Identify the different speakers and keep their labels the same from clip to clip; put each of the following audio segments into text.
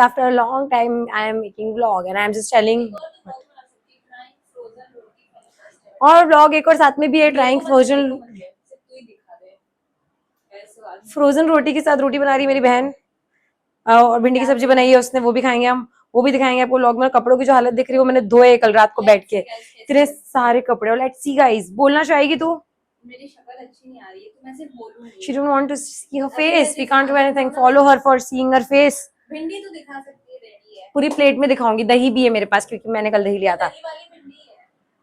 Speaker 1: After a long time, I am making vlog and I am just telling. और vlog एक और साथ में भी है, trying फ्रोजन रोटी के साथ रोटी बना रही है मेरी बहन, और भिंडी की सब्जी बनाई है उसने, वो भी खाएंगे हम, वो भी दिखाएंगे आपको व्लॉग में। कपड़ों की जो हालत दिख रही है वो मैंने धोए कल रात को बैठ के, इतने सारे कपड़े। और लेट्स सी गाइस, बोलना चाहेगी तू? मेरी शक्ल अच्छी नहीं आ रही है तो मैं सिर्फ बोलूंगी। She don't want to see her face. We can't do anything. Follow her for seeing her face. भिंडी तो दिखा सकती है, रेडी है। पूरी प्लेट में दिखाऊंगी। दही भी है मेरे पास क्योंकि मैंने कल दही लिया था।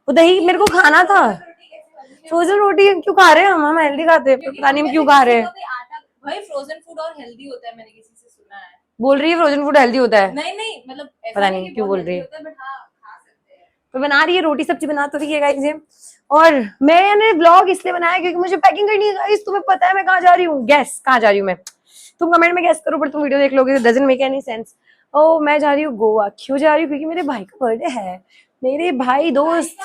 Speaker 1: वो दही मेरे को खाना था। फ्रोजन रोटी क्यों खा रहे हैं हम हेल्दी खाते हैं, पता नहीं हम क्यों खा रहे हैं भाई। फ्रोजन फूड और हेल्दी होता है, मैंने किसी से सुना है। बोल रही है फ्रोजन फूड हेल्दी होता है? नहीं मतलब पता नहीं क्यों बोल रही है, तो बना रही है रोटी सब्जी बना तो रही है गाइस। और मैंने व्लॉग इसलिए बनाया क्योंकि मुझे पैकिंग करनी है गाइस। तुम्हें पता है मैं कहाँ जा रही हूँ? गैस कहाँ जा रही हूँ मैं? तुम कमेंट में गैस करो, पर तुम वीडियो देख लोगे, डजंट मेक एनी सेंस। ओ मैं जा रही हूँ गोवा। क्यों जा रही हूँ? क्योंकि मेरे भाई का बर्थडे है। मेरे भाई दोस्त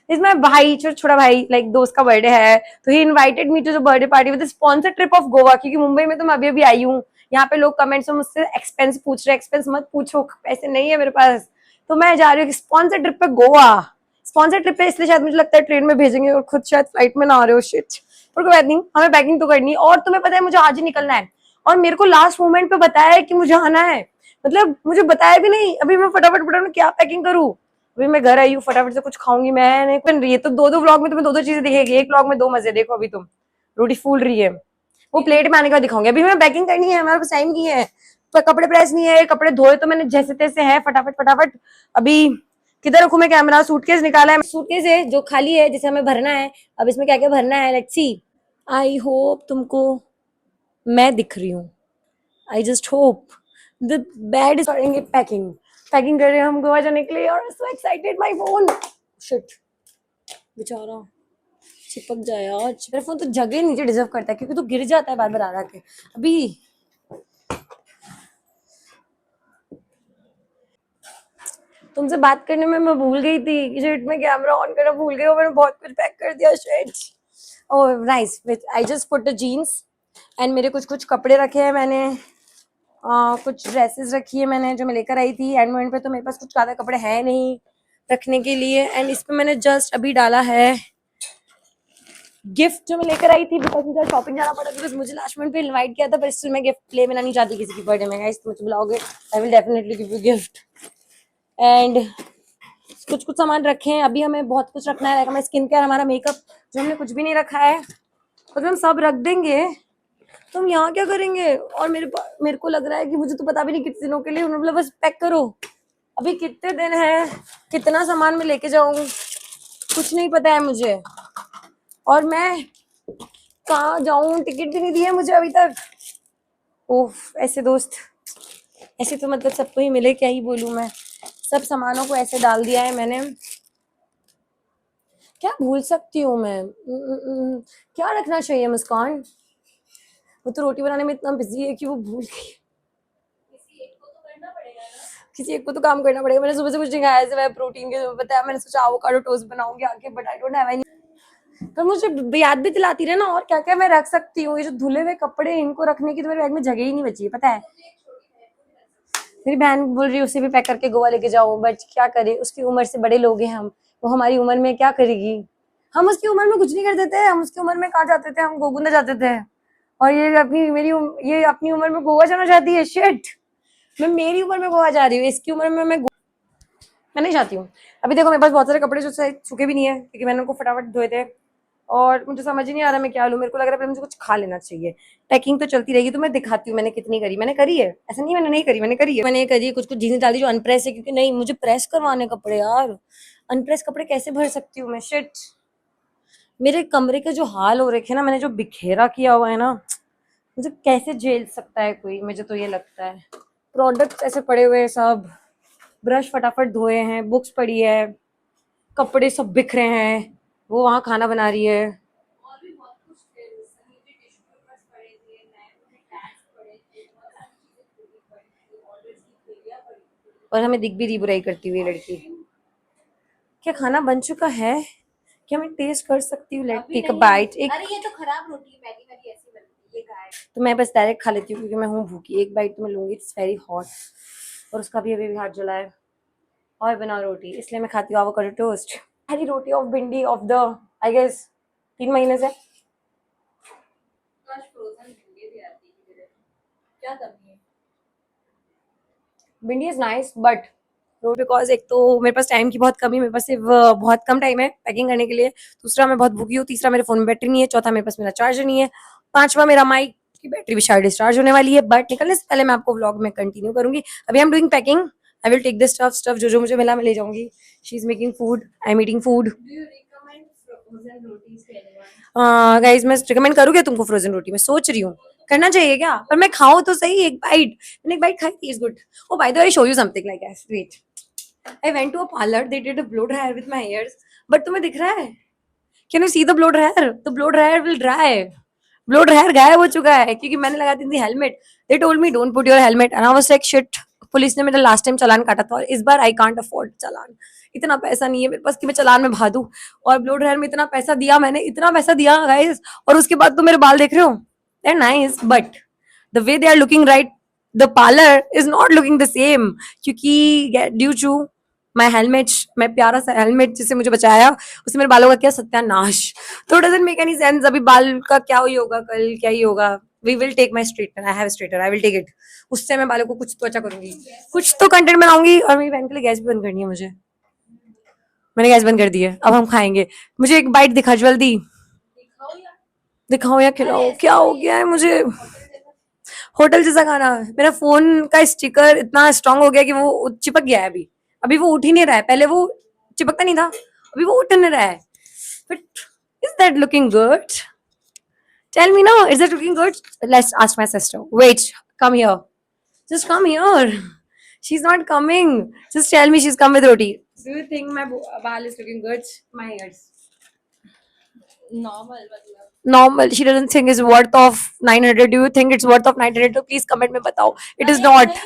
Speaker 1: इसमें भाई छोटा भाई लाइक दोस्त का बर्थडे है, तो he invited me to the birthday party with sponsor trip of Goa. क्योंकि मुंबई में तो मैं अभी आई हूँ। यहाँ पे लोग कमेंट्स में मुझसे एक्सपेंस पूछ रहे। एक्सपेंस मत पूछो, पैसे नहीं है मेरे पास। तो मैं जा रही हूँ स्पॉन्सर ट्रिप पे गोवा। स्पॉन्सर ट्रिप पे इसलिए शायद मुझे लगता है ट्रेन में भेजेंगे और खुद शायद फ्लाइट में ना आ रहे हो। शिट, पर कोई बात नहीं, हमें पैकिंग तो करनी है। और तुम्हें पता है मुझे आज ही निकलना है, और मेरे को लास्ट मोमेंट पे बताया है कि मुझे आना है। मतलब मुझे बताया भी नहीं। अभी मैं फटाफट क्या पैकिंग करूँ। अभी मैं घर आई हूँ, फटाफट से कुछ खाऊंगी। मैंने बन रही है तो दो व्लॉग में तुम्हें दो चीजें दिखेगी। एक व्लॉग में दो मजे। देखो अभी तुम रोटी फूल रही है, वो प्लेट में आने का दिखाऊंगी। अभी मैं पैकिंग करनी है, हमारे पास टाइम की है। तो कपड़े प्रेस नहीं है, कपड़े धोए तो मैंने जैसे तैसे है। फटाफट अभी किधर रखूं मैं कैमरा? सूटकेस निकाला है, सूटकेस है जो खाली है जिसे हमें भरना है। अब इसमें क्या क्या भरना है, लेट्स सी। आई होप तुमको मैं दिख रही हूँ। I just hope the bad is करेंगे पैकिंग कर रहे हैं हम गोवा जाने के लिए। और so excited. My phone shit बेचारा चिपक जाए यार। मेरा फोन तो जगह नीचे डिजर्व करता है क्योंकि तो गिर जाता है बार बार आ के। अभी तुमसे बात करने में मैं भूल गई थी, शिट मैं कैमरा ऑन करना भूल गई और मैंने बहुत कुछ पैक कर दिया। Shit oh nice. I just put the jeans and मेरे कुछ कपड़े रखे हैं मैंने। कुछ ड्रेसेस रखी है मैंने जो मैं लेकर आई थी एंड मोमेंट पे। तो मेरे पास कुछ ज्यादा कपड़े हैं नहीं रखने के लिए। एंड इस पे मैंने जस्ट अभी डाला है गिफ्ट जो मैं लेकर आई थी, बिकॉज मुझे शॉपिंग जाना पड़ा। बिकॉज मुझे लास्ट मिनट पे इनवाइट किया था, पर इसलिए मैं गिफ्ट लेना नहीं चाहती किसी की बर्थडे में। गाइस तुम बुलाओगे, I will definitely give you gift. And कुछ सामान रखे हैं। अभी हमें बहुत कुछ रखना है, हमारा स्किन केयर, हमारा मेकअप, जो हमने कुछ भी नहीं रखा है। तो हम सब रख देंगे। तो हम यहाँ क्या करेंगे? और मेरे को लग रहा है कि मुझे तो पता भी नहीं कितने दिनों के लिए। उन्होंने बोला बस पैक करो। अभी कितने दिन है, कितना सामान मैं लेके जाऊं, कुछ नहीं पता है मुझे। और मैं कहाँ जाऊं, टिकट भी नहीं दी है मुझे अभी तक। ओह ऐसे दोस्त, ऐसे तो मतलब सबको ही मिले, क्या ही बोलूं मैं। सब सामानों को ऐसे डाल दिया है मैंने। क्या भूल सकती हूँ मैं? क्या रखना चाहिए मुस्कान? वो तो रोटी बनाने में इतना बिजी है कि वो भूल गई। किसी एक को तो काम करना पड़ेगा। मैंने सुबह से कुछ नहीं खाया है प्रोटीन के, पता है। मैंने सोचा एवोकाडो टोस्ट बनाऊंगी आके, but I don't have any. तो मुझे याद भी दिलाती रहे ना और क्या क्या मैं रख सकती हूँ। ये जो धुले हुए कपड़े, इनको रखने की तो मेरे बैग में जगह ही नहीं बची है, पता है। मेरी बहन बोल रही है उसे भी पैक करके गोवा लेके जाओ, बट क्या करे, उसकी उम्र से बड़े लोग हैं हम। वो हमारी उम्र में क्या करेगी? हम उसकी उम्र में कुछ नहीं करते थे। हम उसकी उम्र में कहाँ जाते थे? हम गोकुंदा जाते थे। और ये अपनी उम्र में गोवा जाना चाहती है। शिट, मैं मेरी उम्र में गोवा जा रही हूँ, इसकी उम्र में मैं नहीं चाहती हूँ। अभी देखो मेरे पास बहुत सारे कपड़े जो सूखे भी नहीं है क्योंकि मैंने उनको फटाफट धोए थे। और मुझे समझ ही नहीं आ रहा मैं क्या लूँ। मेरे को लग रहा है मुझे कुछ खा लेना चाहिए। पैकिंग तो चलती रहेगी, तो मैं दिखाती हूँ मैंने कितनी करी। मैंने करी है, ऐसा नहीं मैंने नहीं करी, मैंने करी है। मैंने करी है कुछ जीन्स डाली जो अनप्रेस है, क्योंकि नहीं मुझे प्रेस करवाने कपड़े यार। अनप्रेस कपड़े कैसे भर सकती हूँ मैं? शिट, मेरे कमरे के जो हाल हो रखे ना, मैंने जो बिखेरा किया हुआ है ना, मुझे कैसे झेल सकता है कोई? मुझे तो ये लगता है। प्रोडक्ट्स ऐसे पड़े हुए हैं सब, ब्रश फटाफट धोए हैं, बुक्स पड़ी है, कपड़े सब बिखरे हैं। वो वहां खाना बना रही है। और हमें दिख भी रही बुराई करती हुई लड़की। क्या खाना बन चुका है? क्या मैं टेस्ट कर सकती हूँ? Let take a bite. एक, अरे ये तो खराब रोटी है, मैगी वाली ऐसी बनती है, तो मैं बस डायरेक्ट खा लेती हूँ क्योंकि मैं हूँ भूखी। एक बाइट तो मैं लूंगी, इट्स वेरी हॉट, और उसका भी अभी भी हाथ जला है। और बिना रोटी, इसलिए मैं खाती हूँ एवोकाडो टोस्ट। पहली रोटी ऑफ भिंडी ऑफ द, आई गेस 3 महीने से। भिंडी is nice but no, because एक तो मेरे पास टाइम की बहुत कमी, मेरे पास सिर्फ बहुत कम टाइम है पैकिंग करने के लिए। दूसरा मैं बहुत भूखी हूँ। तीसरा मेरे फोन में बैटरी नहीं है। चौथा मेरे पास मेरा चार्जर नहीं है। पांचवा मेरा माइक की बैटरी भी शायद डिस्चार्ज होने वाली है। बट निकलने से पहले मैं आपको व्लॉग में कंटिन्यू करूंगी। अभी I am doing packing. I will take this stuff जो जो मुझे मिला मैं ले जाऊंगी। She is making food, I am eating food. Guys मैं रिकमेंड करूँगी तुमको फ्रोजन रोटी? मैं सोच रही हूँ करना चाहिए क्या, पर मैं खाऊं तो सही एक बाइट। मैंने एक बाइट खाई थी, is good. Oh by the way, I show you something like this, wait. I went to a parlor. They did a blow dryer with my hairs. But तुम्हें दिख रहा है? Can you see the blow dryer? The blow dryer will dry. Blow dryer गायब हो चुका है क्योंकि मैंने लगा दी थी helmet. They told me don't put your helmet and I was like shit. Police ने मेरा लास्ट टाइम चालान काटा था और इस बार आई कांट अफोर्ड चालान। इतना पैसा नहीं है मेरे पास कि मैं चालान में भादू। और ब्लो ड्रायर में इतना पैसा दिया मैंने, इतना पैसा दिया गाइस, और उसके बाद तो मेरे बाल देख रहे हो, they are nice but the way they are looking right, the parlour is not looking the same, क्योंकि ड्यू टू माई हेलमेट, मैं प्यारा सा हेलमेट जिससे मुझे बचाया, उससे मेरे बालों का क्या सत्यानाश। तो डजंट मेक एनी सेंस। अभी बाल का क्या ही होगा, कल क्या ही होगा। We will take my straightener, I have straightener, I will take it. उससे मैं बालों को कुछ तो अच्छा करूंगी, कुछ तो कंटेंट बनाऊंगी। और मेरी बहन के लिए गैस भी बंद करनी है मुझे। मैंने गैस बंद कर दी है, अब हम खाएंगे। मुझे एक बाइट दिखा जल्दी, दिखाओ या खिलाओ, क्या हो गया है मुझे? होटल जैसा खाना। मेरा फोन का स्टिकर इतना स्ट्रांग हो गया कि वो चिपक गया है। अभी अभी वो उठ ही नहीं रहा है। पहले वो चिपकता नहीं था, अभी वो उठ नहीं रहा है। But is that looking good? Tell me now, is that looking good? Let's ask my sister. Wait, come here. Just come here. She's not coming. Just tell me she's come with roti. Do you think my bal is looking good? My ears. Normal. She doesn't think it's worth of 900. Do you think it's worth of 900? तो please comment में बताओ. It is not.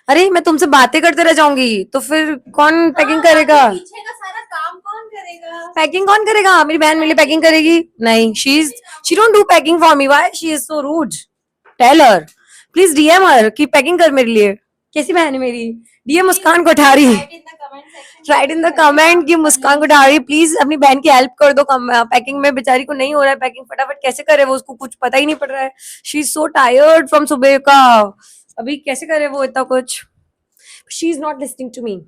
Speaker 1: अरे मैं तुमसे बातें करते रह जाऊंगी तो फिर कौन पैकिंग करेगा? पीछे का सारा काम कौन करेगा? पैकिंग कौन करेगा? मेरी बहन मेरे लिए पैकिंग करेगी? नहीं, she don't do packing for me. Why she is so rude? Tell her, please DM her कि पैकिंग कर मेरे लिए। कैसी बहन है मेरी? DM Muskan Kothari, right in the comment कि मुस्कान कोठारी प्लीज अपनी बहन की हेल्प कर दो पैकिंग में। बेचारी को नहीं हो रहा है पैकिंग, फटाफट कैसे करे वो, उसको कुछ पता ही नहीं पड़ रहा है। She is so tired from सुबह का, अभी कैसे करे वो इतना कुछ। She is not listening to me.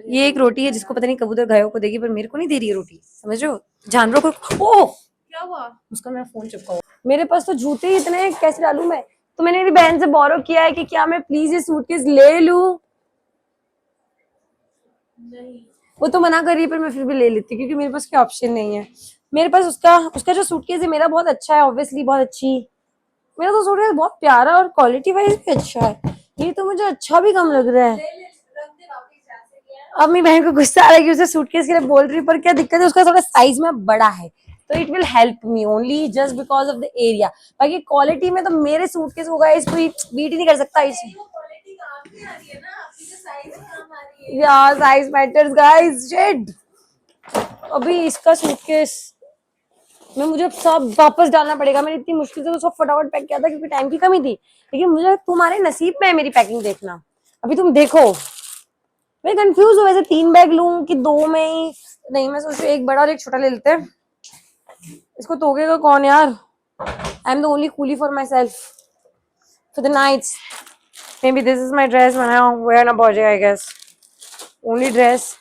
Speaker 1: ये एक रोटी है जिसको पता नहीं कबूतर गायों को देगी, पर मेरे को नहीं दे रही है रोटी, समझ रहे हो? जानवरों को। ओह क्या हुआ? उसका मेरा फोन चिपका हुआ। मेरे पास तो जूते ही इतने हैं, कैसे डालूं मैं? तो मैंने मेरी बहन से बोरो किया है कि क्या मैं प्लीज ये सूटकेस ले लूं। नहीं, वो तो मना कर रही है, पर मैं फिर भी ले लेती क्योंकि मेरे पास कोई ऑप्शन नहीं है। मेरे पास उसका उसका जो सूटकेस है मेरा बहुत अच्छा है, ऑब्वियसली बहुत अच्छी। मेरा तो सूटकेस बहुत प्यारा और क्वालिटी वाइज भी अच्छा है। ये तो मुझे अच्छा भी कम लग रहा है। अब मेरी बहन को गुस्सा आ रहा है कि उसे सूटकेस के लिए बोल रही, पर क्या दिक्कत है, उसका थोड़ा साइज में बड़ा है तो it will help me only just because of the area. बाकी क्वालिटी में तो मेरे सूटकेस होगा, इसको बीट ही नहीं कर सकता। इस या साइज मैटर्स गाइस, शिट। अभी इसका सूटकेस में मुझे सब वापस डालना पड़ेगा। मैंने इतनी मुश्किल से तो सब फटाफट पैक किया था क्योंकि टाइम की कमी थी, लेकिन मुझे तुम्हारे नसीब में है मेरी पैकिंग देखना। अभी तुम देखो, मैं कंफ्यूज हूँ वैसे 3 बैग लूं कि 2 में ही। नहीं, मैं सोच रही हूँ एक बड़ा और एक छोटा ले लेते हैं। इसको तोगेगा कौन यार? I am the only coolie for myself for the nights. Maybe this is my dress when I wear na body, I guess. Only dress.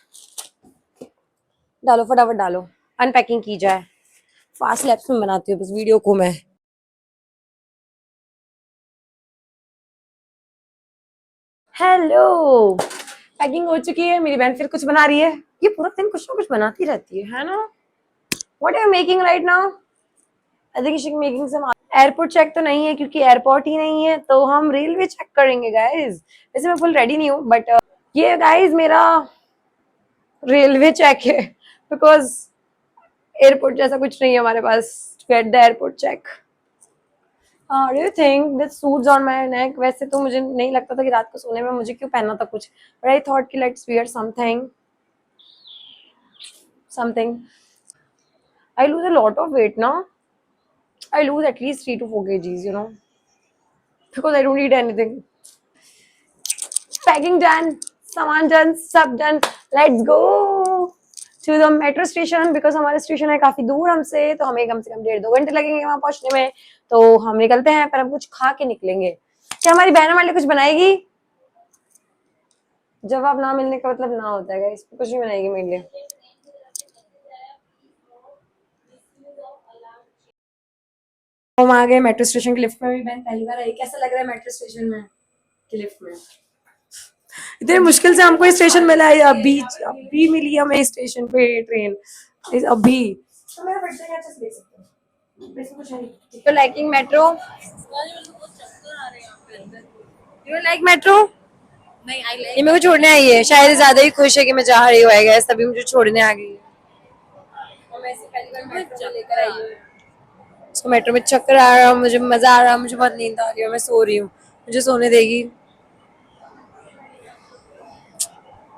Speaker 1: डालो फटाफट डालो, अनपैकिंग की जाए। फास्ट लैप्स में बनाती हूँ बस वीडियो को मैं। हेलो, पैकिंग हो चुकी है। मेरी बहन फिर कुछ बना रही है। ये पूरा दिन कुछ ना कुछ बनाती रहती है ना? What are you making right now? I think she making some. Airport check तो नहीं है क्योंकि एयरपोर्ट ही नहीं है, तो हम रेलवे चेक करेंगे गाइस। वैसे मैं फुल रेडी नहीं हूँ बट ये गाइस मेरा रेलवे चेक है बिकॉज एयरपोर्ट जैसा कुछ नहीं है हमारे पास। Get the airport check. Do you think this suits on my neck? वैसे तो मुझे नहीं लगता था कि रात को सोने में मुझे क्यों पहनना था कुछ, बट आई थॉट कि let's wear something something. I lose a lot of weight ना। I lose at least 3 to 4 kgs, you know, because I don't eat anything. Packing done, सामान done, सब done. Let's go to the metro station because हमारा station है काफी दूर हमसे, तो हमें कम से कम 1.5-2 घंटे लगेंगे वहां पहुंचने में. तो हम निकलते हैं, पर हम कुछ खा के निकलेंगे. क्या हमारी बहन हमारे लिए कुछ बनाएगी? जवाब ना मिलने का मतलब ना होता है गाइस, कुछ नहीं बनाएगी मेरे लिए. हम आ गए मेट्रो स्टेशन के लिफ्ट में. मेरी बहन पहली बार आई. कैसा लग रहा है मेट्रो स्टेशन में के लिफ्ट में? इतने मुश्किल से हमको स्टेशन मिला है. अभी मिली हमें स्टेशन पे ट्रेन. अभी तो मेरा बर्थडे का अच्छा देख सकते हो. इसमें कुछ नहीं. तो liking metro. You like metro?
Speaker 2: नहीं, आई लाइक.
Speaker 1: ये मेरे को छोड़ने आई है. शायद ज्यादा ही खुश है कि मैं जा रही हूँ. आएगा तभी मुझे छोड़ने आ गई है. और मैं ऐसे पहली बार मेट्रो लेकर आई हूँ. तो मेट्रो में चक्कर आ रहा, मुझे मजा आ रहा, मुझे बहुत नींद आ रही है. मैं सो रही हूँ. मुझे सोने देगी?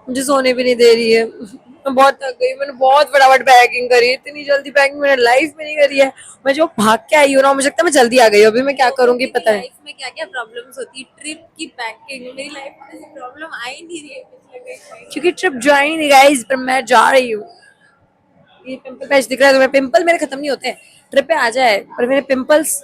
Speaker 1: मुझे सोने भी नहीं दे रही है. मैं बहुत थक गई. मैंने बहुत फटाफट पैकिंग करी. इतनी जल्दी पैकिंग मैंने लाइफ में नहीं करी है. मैं जो भाग के आई हूँ ना, मुझे लगता है मैं जल्दी आ गई. अभी मैं क्या करूंगी पता है.
Speaker 2: लाइफ में क्या क्या प्रॉब्लम्स होती है, ट्रिप की पैकिंग. मेरी लाइफ में ऐसी प्रॉब्लम आई नहीं रही है पिछले कई टाइम.
Speaker 1: क्योंकि ट्रिप ज्वाइन नहीं गाइस, पर मैं जा रही हूँ. ये पिंपल पैच दिख रहा है तुम्हें? पिंपल मेरे खत्म नहीं होते हैं. ट्रिप पे आ जाए, पर मेरे पिंपल्स.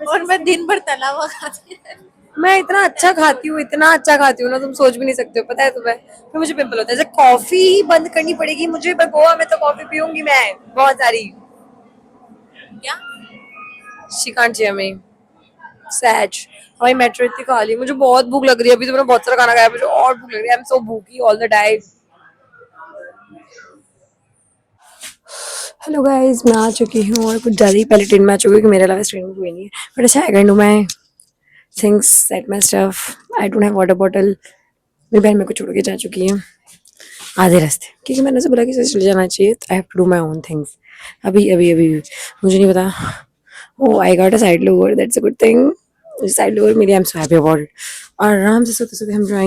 Speaker 2: और मैं दिन भर तला हुआ खाती हूँ.
Speaker 1: मैं इतना अच्छा खाती हूँ, इतना अच्छा खाती हूँ ना, तुम सोच भी नहीं सकते हो. पता है तुम्हें? फिर मुझे पिंपल होता है. जैसे कॉफी बंद करनी पड़ेगी मुझे, पर गोवा में तो कॉफी पीऊंगी मैं बहुत सारी.
Speaker 2: क्या?
Speaker 1: She can't hear me. Sachs. हमारी मेट्रो इतनी खाली. मुझे बहुत भूख लग रही है. अभी तो मैंने बहुत सारा खाना खाया, मुझे और भूख लग रही है. आई एम सो भूखी all the time. Hello guys, मैं आ चुकी हूँ और कुछ ज़्यादा ही पहले ट्रेन में आ चुकी हूँ कि मेरे अलावा इस ट्रेन में कोई नहीं है. बट अच्छा, I can do my things, set my stuff. I don't have water bottle. मेरी बहन मेरे को छोड़ के जा चुकी है आधे रास्ते, क्योंकि मैंने उसे बोला कि इसे चले जाना चाहिए. I have to do my own things. अभी अभी अभी मुझे नहीं पता. Oh I got a side lower, that's a good thing. Side lower मेरी. I am so happy about it. आराम से सोते सोते हम ड्राइंग